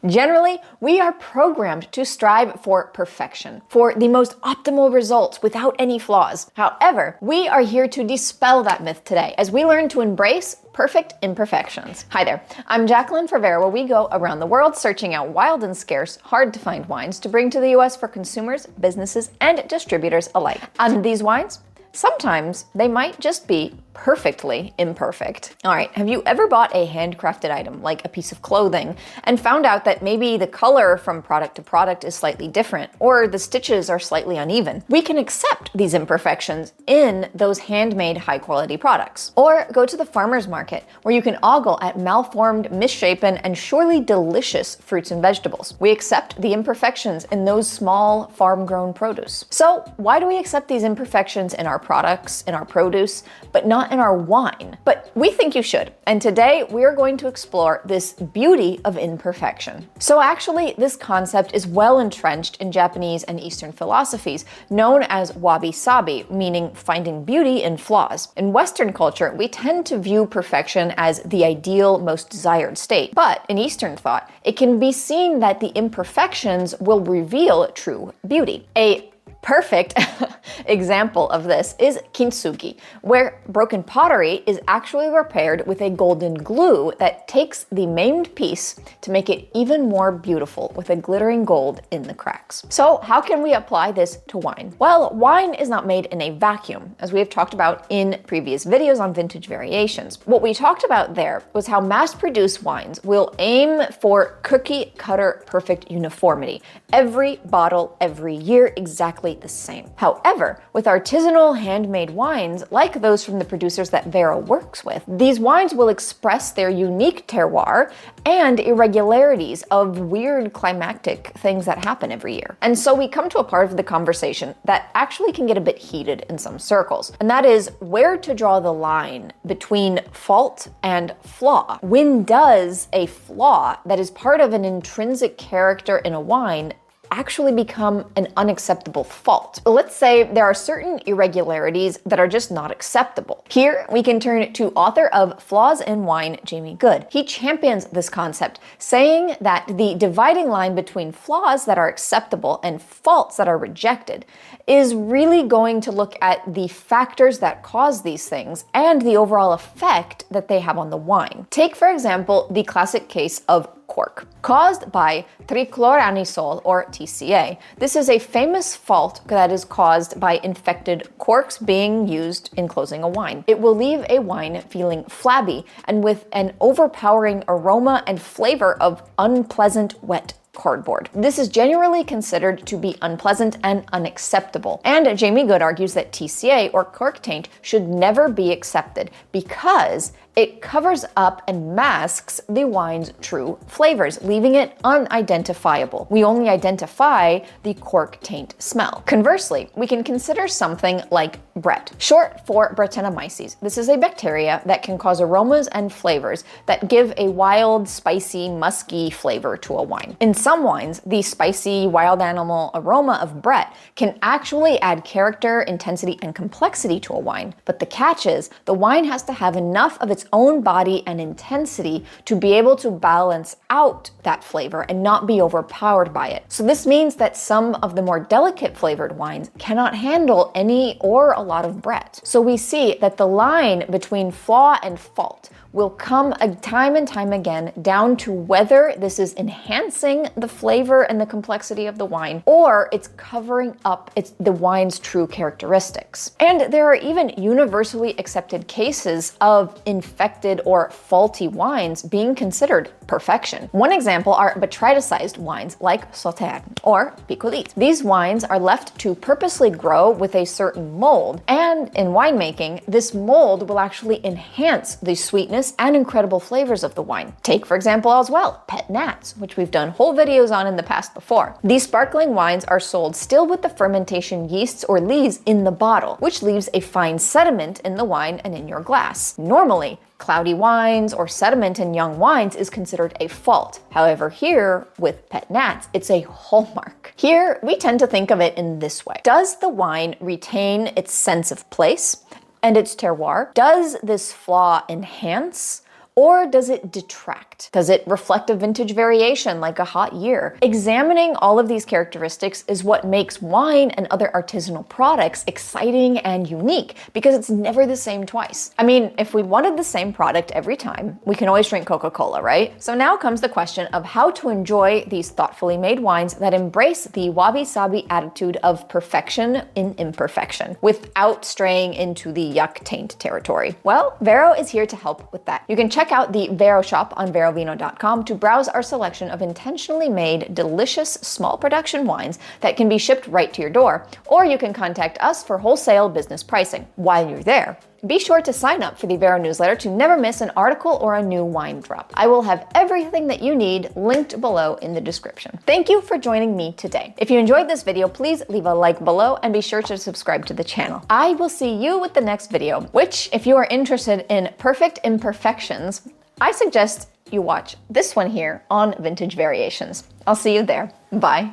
Generally, we are programmed to strive for perfection, for the most optimal results without any flaws. However, we are here to dispel that myth today as we learn to embrace perfect imperfections. Hi there, I'm Jacqueline for Vero, where we go around the world searching out wild and scarce, hard to find wines to bring to the US for consumers, businesses, and distributors alike. And these wines, sometimes they might just be perfectly imperfect. All right, have you ever bought a handcrafted item, like a piece of clothing, and found out that maybe the color from product to product is slightly different, or the stitches are slightly uneven? We can accept these imperfections in those handmade high-quality products. Or go to the farmer's market, where you can ogle at malformed, misshapen, and surely delicious fruits and vegetables. We accept the imperfections in those small farm-grown produce. So why do we accept these imperfections in our products, in our produce, but not in our wine? But we think you should. And today we're going to explore this beauty of imperfection. So actually, this concept is well entrenched in Japanese and Eastern philosophies, known as Wabi Sabi, meaning finding beauty in flaws. In Western culture, we tend to view perfection as the ideal, most desired state. But in Eastern thought, it can be seen that the imperfections will reveal true beauty. A perfect example of this is kintsugi, where broken pottery is actually repaired with a golden glue that takes the maimed piece to make it even more beautiful with a glittering gold in the cracks. So how can we apply this to wine? Well, wine is not made in a vacuum, as we have talked about in previous videos on vintage variations. What we talked about there was how mass-produced wines will aim for cookie-cutter perfect uniformity. Every bottle, every year, exactly the same. However, with artisanal handmade wines, like those from the producers that Vero works with, these wines will express their unique terroir and irregularities of weird climactic things that happen every year. And so we come to a part of the conversation that actually can get a bit heated in some circles, and that is where to draw the line between fault and flaw. When does a flaw that is part of an intrinsic character in a wine actually become an unacceptable fault? Let's say there are certain irregularities that are just not acceptable. Here, we can turn to author of Flaws in Wine, Jamie Goode. He champions this concept, saying that the dividing line between flaws that are acceptable and faults that are rejected is really going to look at the factors that cause these things and the overall effect that they have on the wine. Take, for example, the classic case of cork, caused by trichloranisol, or TCA. This is a famous fault that is caused by infected corks being used in closing a wine. It will leave a wine feeling flabby and with an overpowering aroma and flavor of unpleasant wet cardboard. This is generally considered to be unpleasant and unacceptable. And Jamie Goode argues that TCA, or cork taint, should never be accepted because it covers up and masks the wine's true flavors, leaving it unidentifiable. We only identify the cork taint smell. Conversely, we can consider something like Brett, short for Brettanomyces. This is a bacteria that can cause aromas and flavors that give a wild, spicy, musky flavor to a wine. In some wines, the spicy, wild animal aroma of Brett can actually add character, intensity, and complexity to a wine. But the catch is, the wine has to have enough of its own body and intensity to be able to balance out that flavor and not be overpowered by it. So this means that some of the more delicate flavored wines cannot handle any or a lot of Brett. So we see that the line between flaw and fault will come time and time again down to whether this is enhancing the flavor and the complexity of the wine, or it's covering up the wine's true characteristics. And there are even universally accepted cases of infected or faulty wines being considered perfection. One example are botryticized wines like Sauternes or Picolit. These wines are left to purposely grow with a certain mold, and in winemaking, this mold will actually enhance the sweetness and incredible flavors of the wine. Take, for example, as well, Pet Nats, which we've done whole videos on in the past before. These sparkling wines are sold still with the fermentation yeasts or lees in the bottle, which leaves a fine sediment in the wine and in your glass. Normally, cloudy wines or sediment in young wines is considered a fault. However, here with Pet Nats, it's a hallmark. Here, we tend to think of it in this way. Does the wine retain its sense of place and its terroir? Does this flaw enhance Or does it detract? Does it reflect a vintage variation like a hot year? Examining all of these characteristics is what makes wine and other artisanal products exciting and unique, because it's never the same twice. I mean, if we wanted the same product every time, we can always drink Coca-Cola, right? So now comes the question of how to enjoy these thoughtfully made wines that embrace the Wabi Sabi attitude of perfection in imperfection, without straying into the yuck taint territory. Well, Vero is here to help with that. You can check out the Vero shop on verovino.com to browse our selection of intentionally made, delicious, small production wines that can be shipped right to your door, or you can contact us for wholesale business pricing. While you're there, be sure to sign up for the Vero newsletter to never miss an article or a new wine drop. I will have everything that you need linked below in the description. Thank you for joining me today. If you enjoyed this video, please leave a like below and be sure to subscribe to the channel. I will see you with the next video, which, if you are interested in perfect imperfections, I suggest you watch this one here on vintage variations. I'll see you there. Bye.